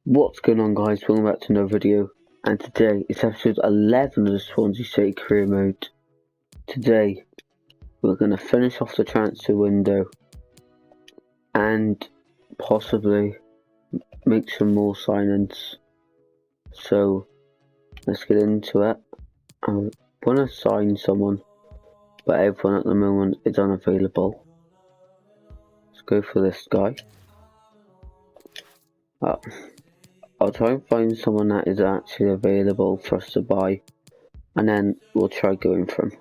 What's going on, guys? Welcome back to another video, and today it's episode 11 of the Swansea City career mode. Today we're going to finish off the transfer window and possibly make some more signings. So let's get into it. I want to sign someone, but everyone at the moment is unavailable. Let's go for this guy. I'll try and find someone that is actually available for us to buy, and then we'll try going for him.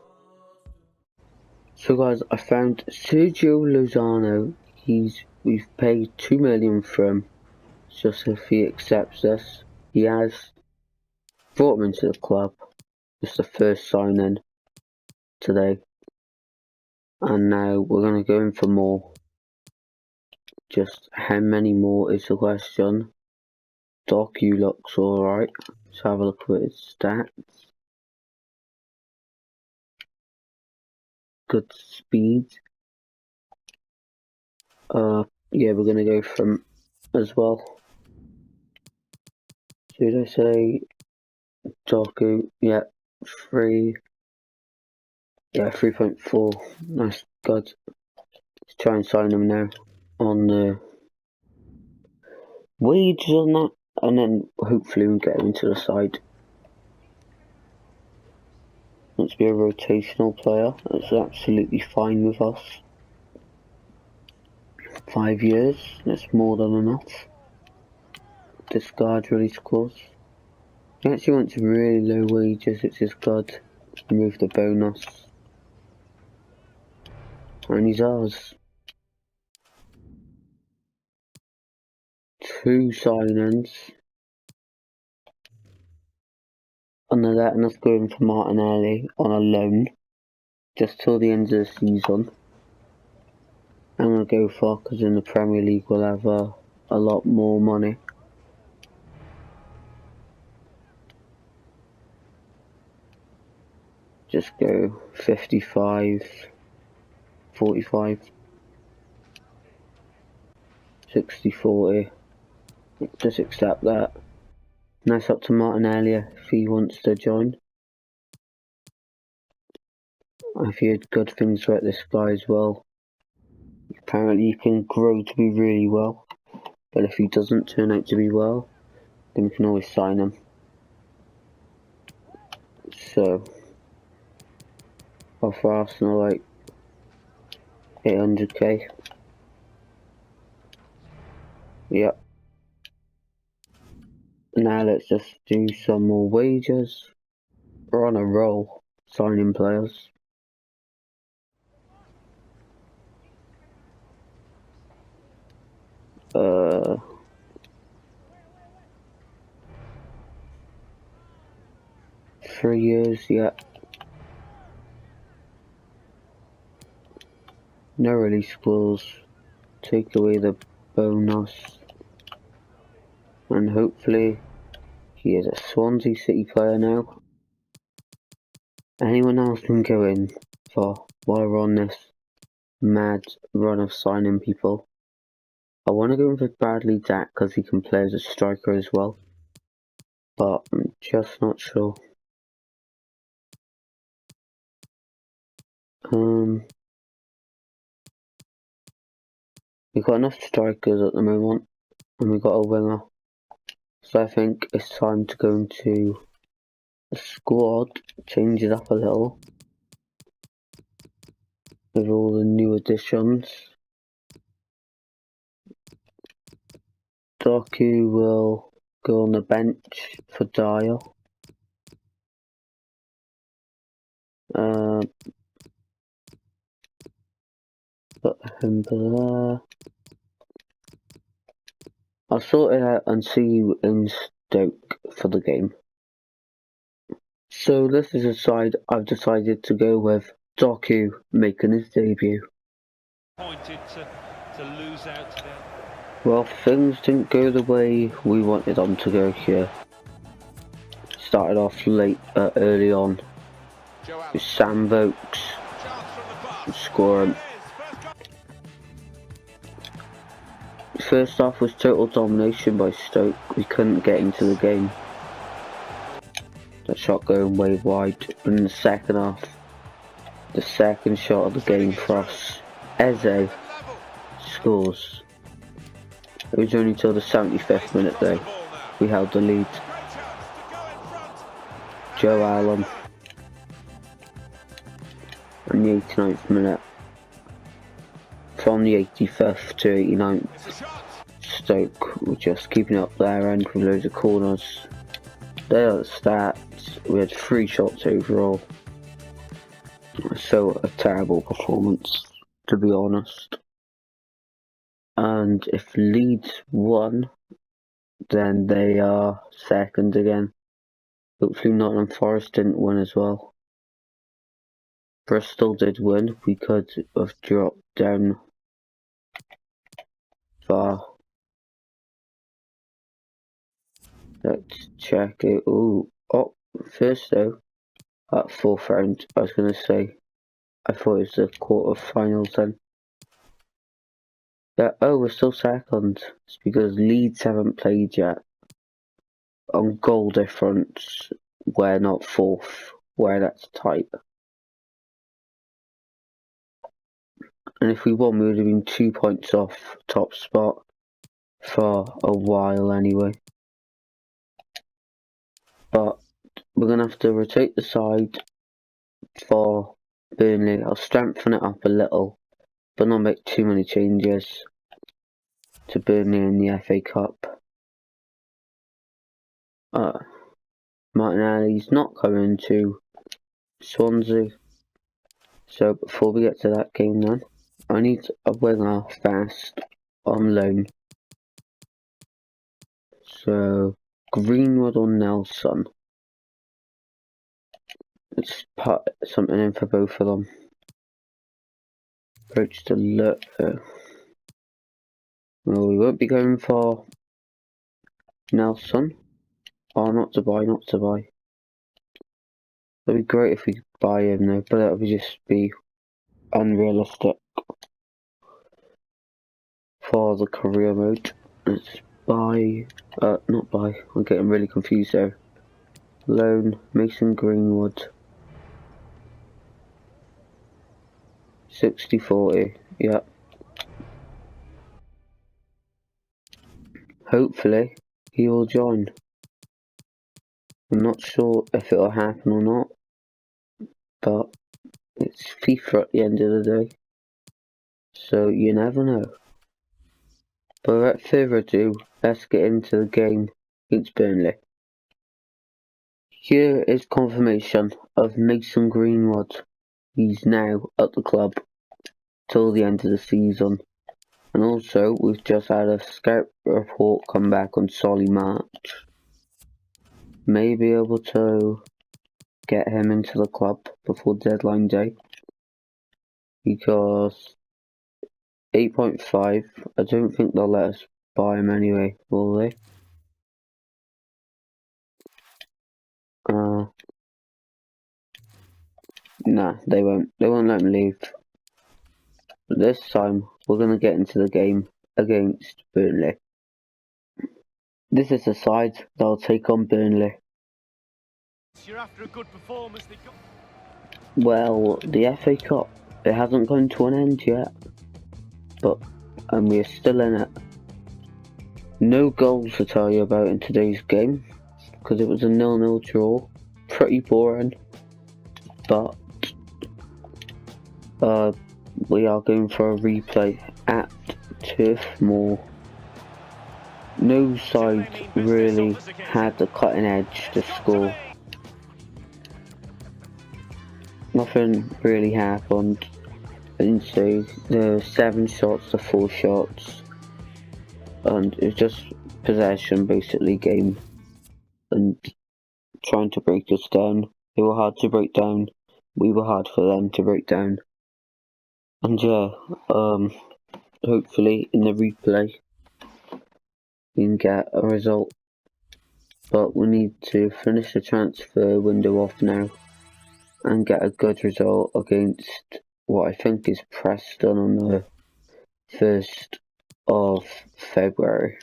So guys, I found Sergio Lozano. We've paid 2 million for him. Just if he accepts this. He has brought him into the club. Just the first signing today. And now we're gonna go in for more. Just how many more is the question. Doku looks alright. Let's have a look at his stats. Good speed. Yeah, we're gonna go from as well. Should I say Doku? Yeah, 3.4. Nice, good. Let's try and sign him now on the wages on that, and then hopefully we'll get him into the side. Let's be a rotational player. That's absolutely fine with us. 5 years, that's more than enough. Discard release clause. He actually wants really low wages, which is good. Remove the bonus. And he's ours. 2 signings. And they're letting us go in for Martinelli on a loan. Just till the end of the season. I'm going to go for, because in the Premier League we'll have a lot more money. Just go 55, 45, 60, 40. Just accept that. Nice up to Martinelli if he wants to join. I've heard good things about this guy as well. Apparently he can grow to be really well, but if he doesn't turn out to be well, then we can always sign him. So, offer Arsenal like 800k. Yep. Now let's just do some more wages. We're on a roll, signing players. Uh, 3 years, yeah. No release clause. Take away the bonus. And hopefully he is a Swansea City player now. Anyone else can go in for while we're on this mad run of signing people. I want to go in for Bradley Dack because he can play as a striker as well. But I'm just not sure. We've got enough strikers at the moment, and we've got a winger. So I think it's time to go into the squad, change it up a little with all the new additions. Doku will go on the bench for Dyer. Put him there. I'll sort it out and see you in Stoke for the game. So this is a side I've decided to go with Doku making his debut. Pointed to lose out there. Well, things didn't go the way we wanted them to go here. Started off early on with Sam Vokes scoring. first half was total domination by Stoke. We couldn't get into the game. That shot going way wide. But in the second half, the second shot of the game for us, Eze scores. It was only till the 75th minute though. We held the lead. Joe Allen. And the 89th minute. From the 85th to 89th, Stoke were just keeping up their end with loads of corners. There are the stats. We had 3 shots overall. So a terrible performance, to be honest. And if Leeds won, then they are second again. Hopefully Nottingham Forest didn't win as well. Bristol did win. We could have dropped down far. Let's check it. Oh, first though, at 4th round, I was going to say, I thought it was the quarter-finals then. Yeah, oh, we're still second. It's because Leeds haven't played yet. On goal difference, we're not 4th, where that's tight. And if we won, we would have been 2 points off top spot for a while anyway. But we're going to have to rotate the side for Burnley. I'll strengthen it up a little, but not make too many changes to Burnley in the FA Cup. Martinelli's not coming to Swansea. So before we get to that game then, I need a winger fast on loan. So Greenwood or Nelson. Let's put something in for both of them. Approach to look. Well, we won't be going for Nelson. Oh, not to buy. It'd be great if we could buy him though, but that would just be unrealistic for the career mode. Let's buy, not buy, I'm getting really confused there. Loan, Mason Greenwood. 60-40, yeah. Hopefully, he will join. I'm not sure if it'll happen or not, but it's FIFA at the end of the day, so you never know. But without further ado, let's get into the game against Burnley. Here is confirmation of Mason Greenwood. He's now at the club till the end of the season. And also, we've just had a scout report come back on Solly March. May be able to get him into the club before deadline day. Because 8.5, I don't think they'll let us buy him anyway, will they? Nah, they won't. They won't let him leave. But this time, we're going to get into the game against Burnley. This is the side that'll take on Burnley. You're after a good performance. Well, the FA Cup, it hasn't gone to an end yet. But, and we're still in it. No goals to tell you about in today's game, because it was a 0-0 draw. Pretty boring. But, we are going for a replay at Turf Moor. No side really had the cutting edge to score. Nothing really happened. And so the 7 shots to 4 shots, and it was just possession basically game, and trying to break us down. They were hard to break down. We were hard for them to break down. And yeah, hopefully in the replay we can get a result. But we need to finish the transfer window off now and get a good result against what I think is Preston on the first of February.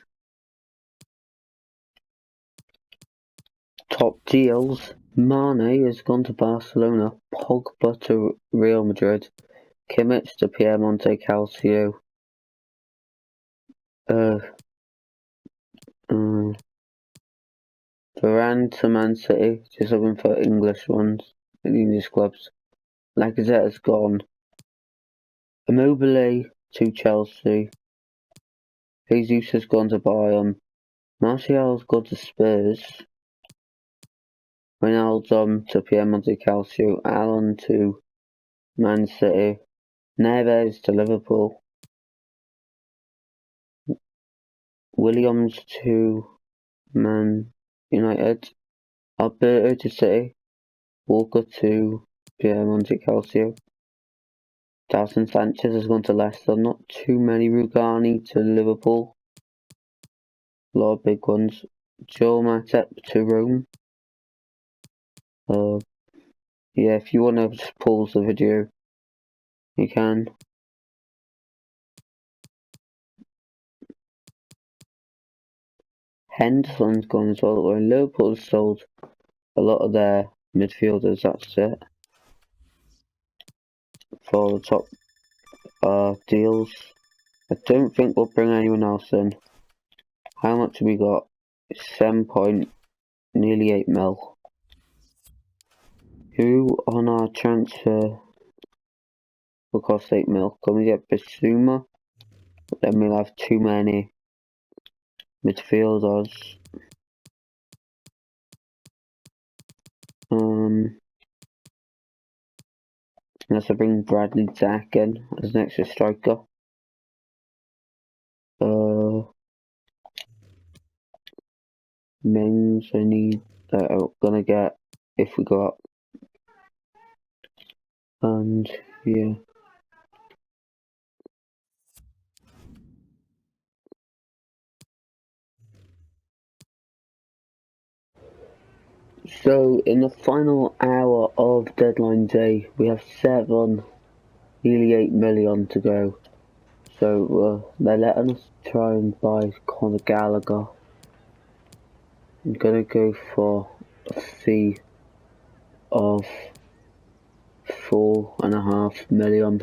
Top deals: Mane has gone to Barcelona, Pogba to Real Madrid, Kimmich to Piemonte Calcio, Varane to Man City, just looking for English ones, English clubs. Lacazette has gone. Immobile to Chelsea. Jesus has gone to Bayern. Martial has gone to Spurs. Ronaldo to Piemonte Calcio. Allen to Man City. Neves to Liverpool. Williams to Man United. Alberto to City. Walker to Piemonte Calcio. Dalton Sanchez has gone to Leicester. Not too many. Rugani to Liverpool. A lot of big ones. Joe Matip to Rome. Yeah, if you want to just pause the video, you can. Henderson's gone as well. When Liverpool sold a lot of their midfielders, that's it. For the top deals. I don't think we'll bring anyone else in. How much have we got? 7 point, nearly 8 mil. Who on our transfer will cost 8 mil? Can we get Bissouma? Then we'll have too many midfielders. Unless I bring Bradley Zack in as an extra striker. Mings I need that I'm gonna get if we go up. And yeah. So in the final hour of deadline day, we have 7, nearly 8 million to go. So they're letting us try and buy Conor Gallagher. I'm gonna go for a fee of £4.5 million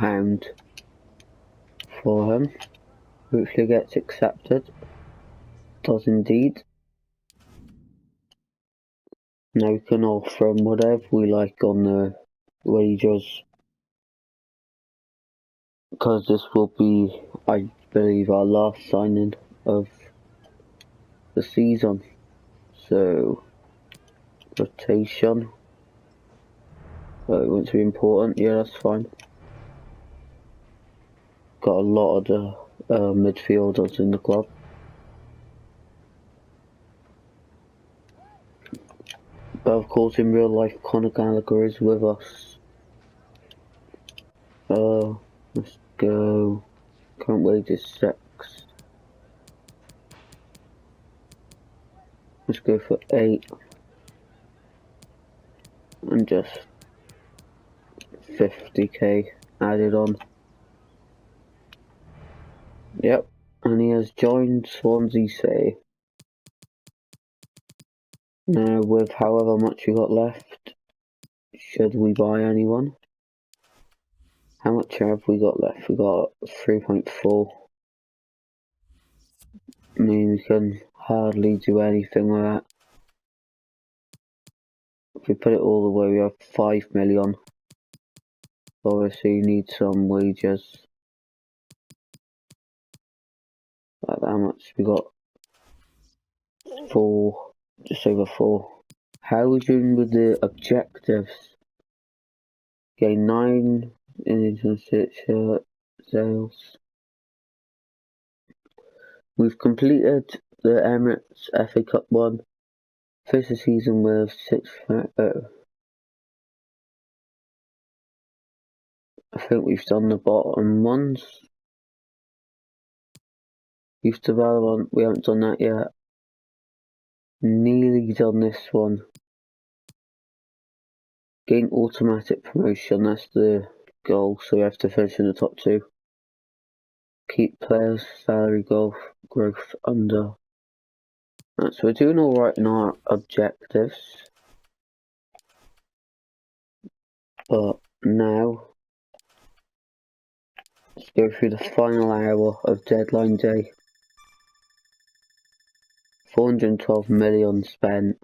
for him. Hopefully gets accepted. Does indeed. Now we can offer him whatever we like on the wages, because this will be, I believe, our last signing of the season. So, rotation. It won't be important. Yeah, that's fine. Got a lot of the midfielders in the club. But of course, in real life, Conor Gallagher is with us. Let's go. Current wage is 6. Let's go for 8. And just 50k added on. Yep, and he has joined Swansea City. Now, with however much we got left, should we buy anyone? How much have we got left? We got 3.4. I mean, we can hardly do anything with that. If we put it all the way, we have 5 million. Obviously, you need some wages. Like how much we got? 4, just over 4. How are we doing with the objectives? Gain 9 in sales. We've completed the Emirates FA Cup one. Finished the season with 6. I think we've done the bottom ones. Youth development, we haven't done that yet. Nearly done this one. Gain automatic promotion, that's the goal, so we have to finish in the top 2. keep players' salary growth under. Right, so we're doing alright in our objectives. But now, let's go through the final hour of deadline day. 412 million spent.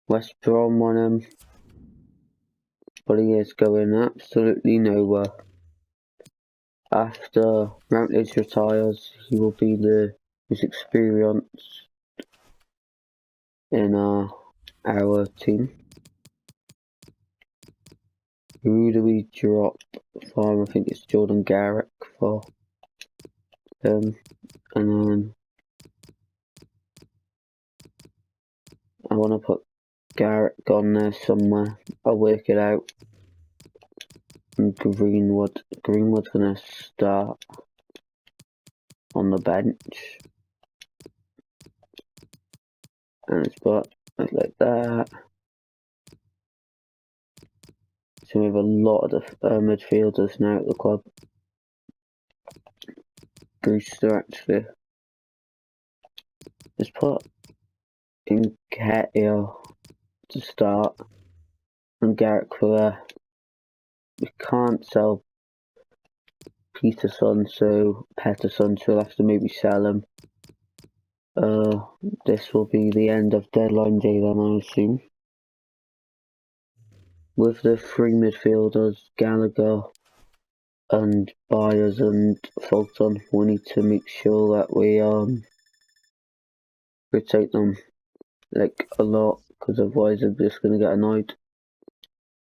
West Brom won him. But he is going absolutely nowhere. After Routledge retires, he will be the most experienced in our team. Who do we drop for? I think it's Jordan Garrick for him. And then I want to put Garrick on there somewhere. I'll work it out. And Greenwood's gonna start on the bench. And it's put like that. So we have a lot of the midfielders now at the club. Brewster actually. Let's put Nketiah to start and Garrick for there. We can't sell Pettersson, so we'll have to maybe sell him. This will be the end of deadline day then, I assume. With the three midfielders, Gallagher and Byers and Fulton, we need to make sure that we rotate them like a lot, because otherwise I'm just gonna get annoyed.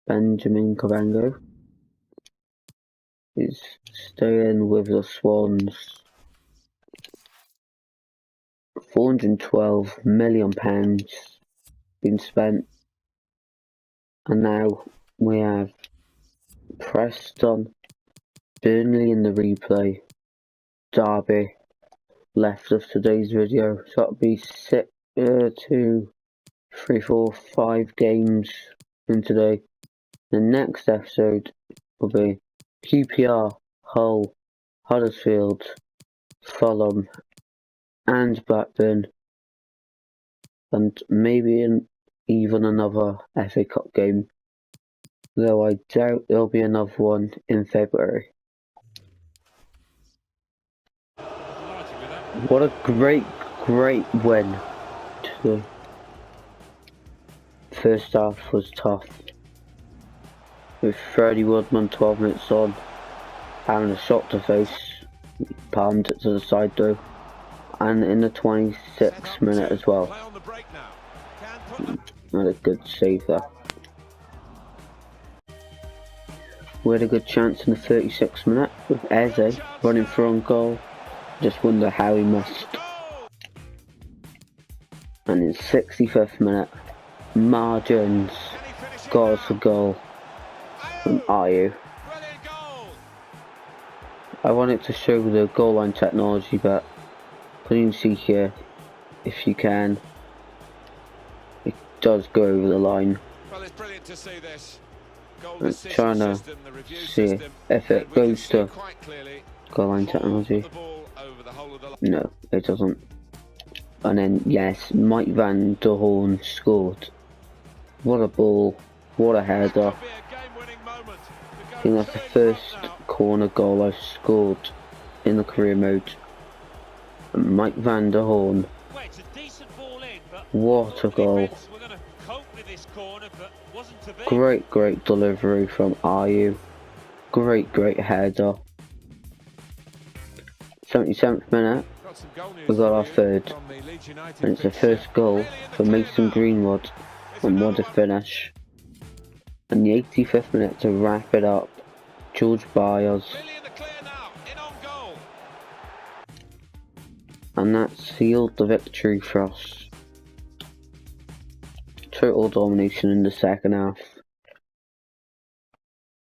Benjamin Cavango is staying with the Swans. £412 million been spent, and now we have Preston, Burnley in the replay, Derby left of today's video. So that'll be 2, 3, 4, 5 games in today. The next episode will be QPR, Hull, Huddersfield, Fulham, and Blackburn, and maybe even another FA Cup game, though I doubt there'll be another one in February. What a great win today. First half was tough, with Freddie Woodman 12 minutes on, having a shot to face, palmed it to the side though, and in the 26th minute as well. Not a good save there. We had a good chance in the 36th minute with Eze running through on goal. Just wonder how he missed. And in 65th minute, Margins got us a goal from Ayew. I wanted to show the goal line technology, but you can see here, if you can, it does go over the line. Well, it's brilliant to see this. I'm trying to see if it goes to goal line technology. No, it doesn't. And then, yes, Mike Van der Horn scored. What a ball, what a header. I think that's the first corner goal I've scored in the career mode. And Mike Van der Horn. What a goal. Great delivery from Ayew. Great header. 77th minute, we got our third, and it's the first goal for Mason Greenwood, and what a finish. And the 85th minute to wrap it up, George Byers, and that sealed the victory for us. Total domination in the second half.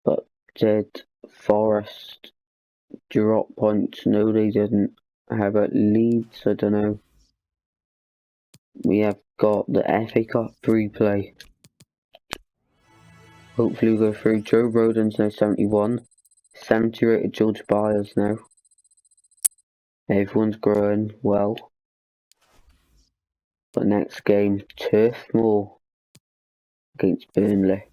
But did Forest drop points? No, they didn't. How about Leeds? I don't know. We have got the FA Cup replay. Hopefully we'll go through. Joe Rodon's now 71. 70 rated George Byers now. Everyone's growing well. But next game, Turf Moor against Burnley.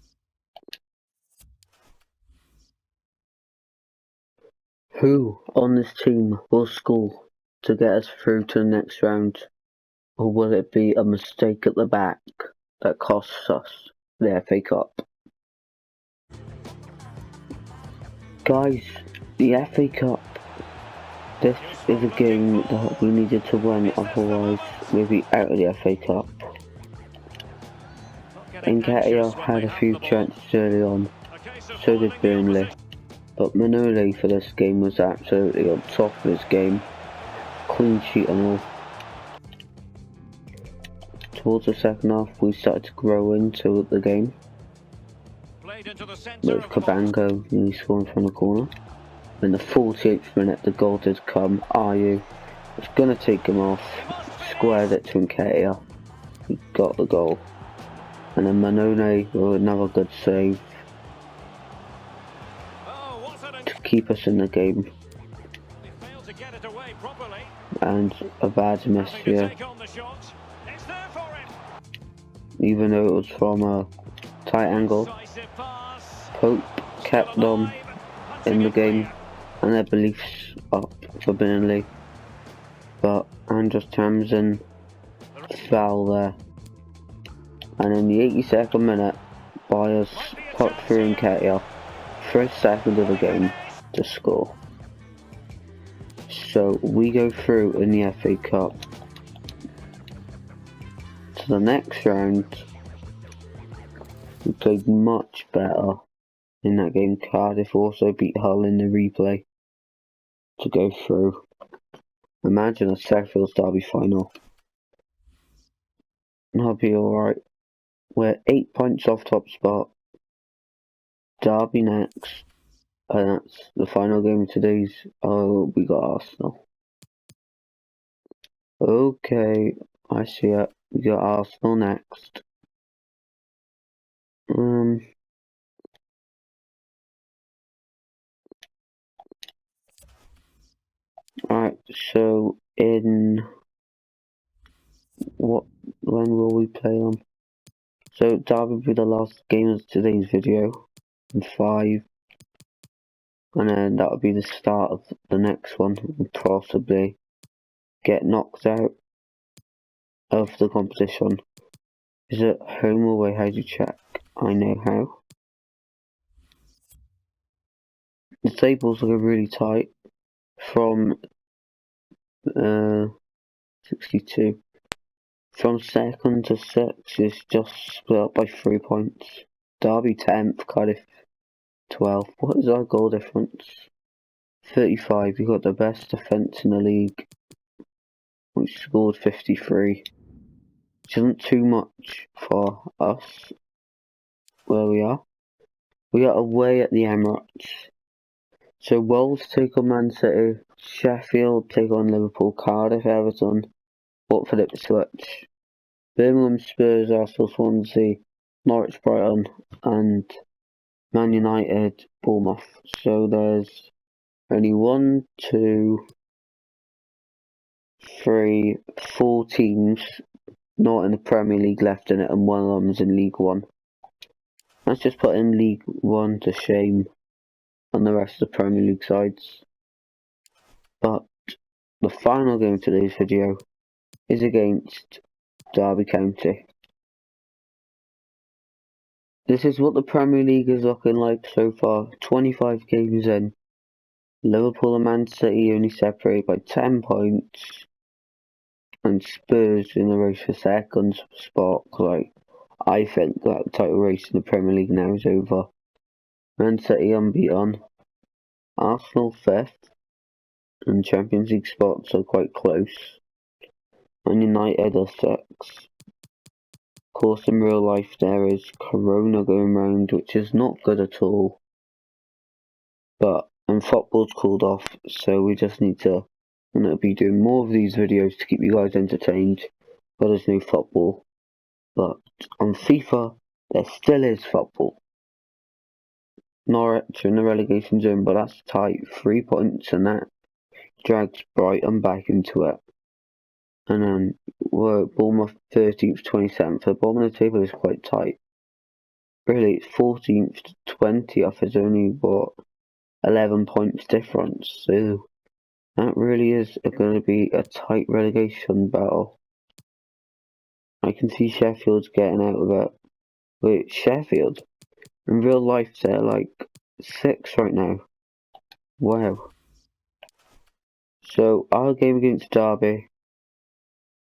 Who on this team will score to get us through to the next round? Or will it be a mistake at the back that costs us the FA Cup? Guys, the FA Cup. This is a game that we needed to win, otherwise we'd be out of the FA Cup. Nketiah had a few chances early on, so did Burnley. But Manole for this game was absolutely on top of his game. Clean sheet and all. Towards the second half we started to grow into the game. With Cabango nearly scoring from the corner. In the 48th minute the goal did come. Ayew was going to take him off. Squared it to Nketiah. He got the goal. And then Manone with another good save to keep us in the game. And a bad miss here. Even though it was from a tight angle, Pope kept them in the game and their beliefs up for Burnley. But Andros Tamsin fell there. And in the 82nd minute, Byers put through Nketiah for his second of the game to score. So we go through in the FA Cup to the next round. We played much better in that game. Cardiff also beat Hull in the replay to go through. Imagine a Sheffield Derby final. That'll be alright. We're 8 points off top spot. Derby next. And that's the final game of today's. Oh, we got Arsenal. Okay, I see it. We got Arsenal next. Alright, so when will we play them? So Derby will be the last game of today's video in 5. And then that'll be the start of the next one, and possibly get knocked out of the competition. Is it home or away? How do you check? I know how. The tables are really tight from 62. From 2nd to 6th is just split up by 3 points. Derby 10th, Cardiff 12th. What is our goal difference? 35. We got the best defence in the league, which scored 53. Which isn't too much for us where we are. We are away at the Emirates. So Wolves take on Man City, Sheffield take on Liverpool, Cardiff, Everton, Watford, Ipswich, Birmingham, Spurs, Arsenal, Swansea, Norwich, Brighton, and Man United, Bournemouth. So there's only 4 teams not in the Premier League left in it, and one of them is in League One. Let's just put in League One to shame on the rest of the Premier League sides. But the final game of today's video is against Derby County. This is what the Premier League is looking like so far. 25 games in. Liverpool and Man City only separated by 10 points. And Spurs in the race for second spot. I think that title race in the Premier League now is over. Man City unbeaten. Arsenal 5th. And Champions League spots are quite close. And United are 6th. Of course, in real life there is Corona going round, which is not good at all. And football's cooled off, so we just need to be doing more of these videos to keep you guys entertained. But there's no football. But on FIFA, there still is football. Norwich in the relegation zone, but that's tight. 3 points and that. drags Brighton back into it. And then we're at Bournemouth 13th, 27th. The bottom of the table is quite tight. Really, it's 14th to 20th is only, what, 11 points difference. So that really is going to be a tight relegation battle. I can see Sheffield's getting out of it. Wait, Sheffield? In real life, they're like 6 right now. Wow. So, our game against Derby.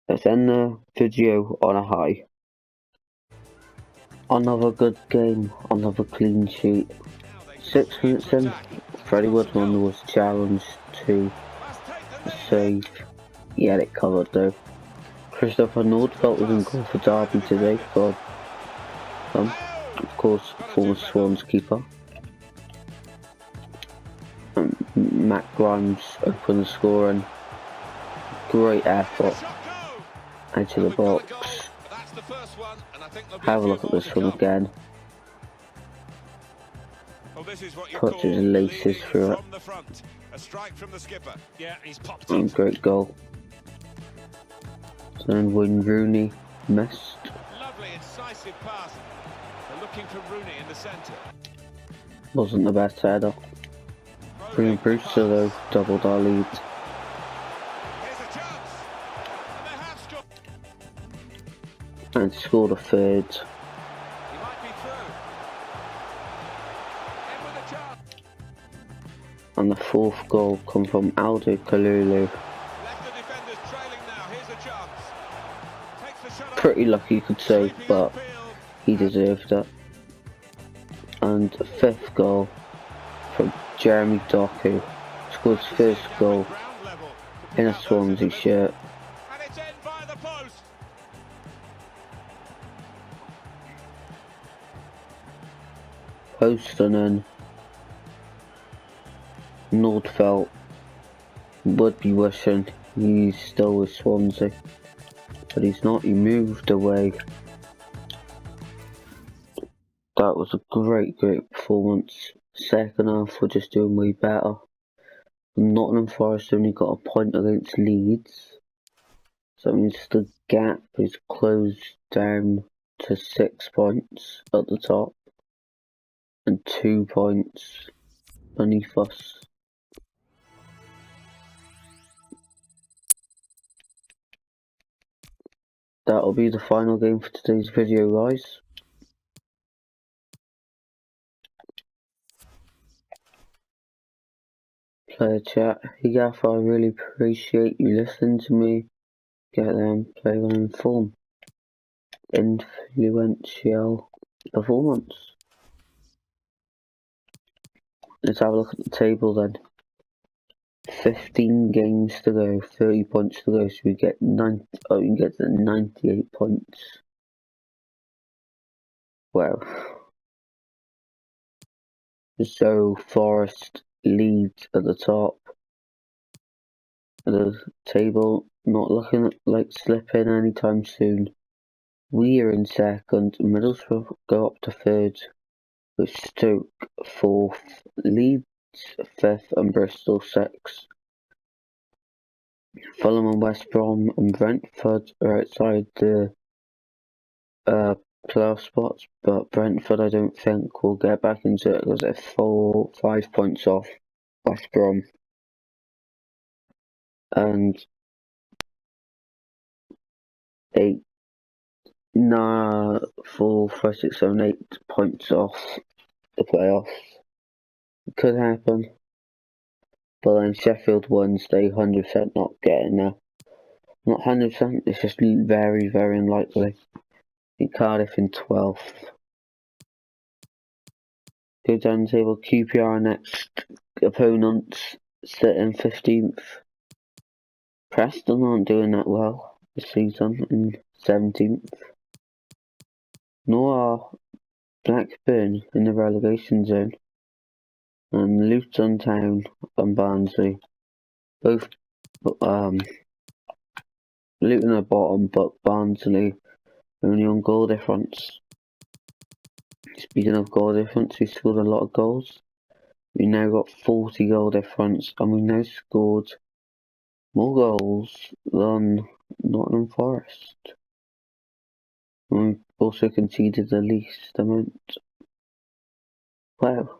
Let's end the video on a high. Another good game, another clean sheet. 6 minutes in, Freddie Woodman was challenged to save. He had it covered though. Christopher Nordfeldt was in goal for Derby today for of course, former Swans keeper. Matt Grimes opened the scoring. Great effort. Edge of the box. Have a look at this one again. Puts his laces through it. And great goal. Then Wayne Rooney missed. Lovely incisive pass. They're looking for Rooney in the centre. Wasn't the best header. Bringing Brewster though, doubled our lead. Here's a chance. And they have scored. And scored a third. He might be through. In with a chance. And the fourth goal come from Aldo Kalulu. Left the defenders trailing now. Here's a chance. Takes the shot. Pretty lucky you could say, but he deserved it. And the fifth goal from Jeremy Doku. Scored his first goal in a Swansea shirt. And it's in by the post. Post and then Nordfeldt would be wishing he's still with Swansea, but he's not. He moved away. That was a great performance. Second half, we're just doing way better. Nottingham Forest only got a point against Leeds, so that means the gap is closed down to 6 points at the top and 2 points beneath us. That'll be the final game for today's video, guys. Player chat. Hey Gaff, I really appreciate you listening to me. Get them play on in form. Influential performance. Let's have a look at the table then. 15 games to go, 30 points to go, so we get we can get to 98 points. Wow. So Forest leads at the top of the table, not looking like slipping anytime soon. We are in second, Middlesbrough go up to third, with Stoke fourth, Leeds fifth and Bristol sixth. Fulham and West Brom and Brentford are outside the playoff spots, but Brentford I don't think will get back into it because they're 5 points off West Brom. And 4, 5, 6, 7, 8 points off the playoffs. It could happen. But then Sheffield Wednesday 100% not getting there. Not 100%, it's just very unlikely. Cardiff in 12th. Go down the table, QPR next opponents sit in 15th. Preston aren't doing that well this season in 17th. Nor are Blackburn in the relegation zone. And Luton Town and Barnsley. Both Luton are bottom, but Barnsley only on goal difference. Speaking of goal difference, we scored a lot of goals. We now got 40 goal difference, and we now scored more goals than Nottingham Forest. We've also conceded the least amount. Wow.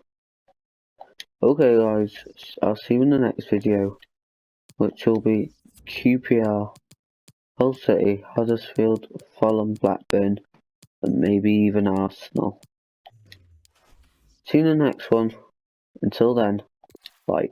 Okay guys, I'll see you in the next video, which will be QPR, Hull City, Huddersfield, Fulham, Blackburn, and maybe even Arsenal. See you in the next one. Until then, bye.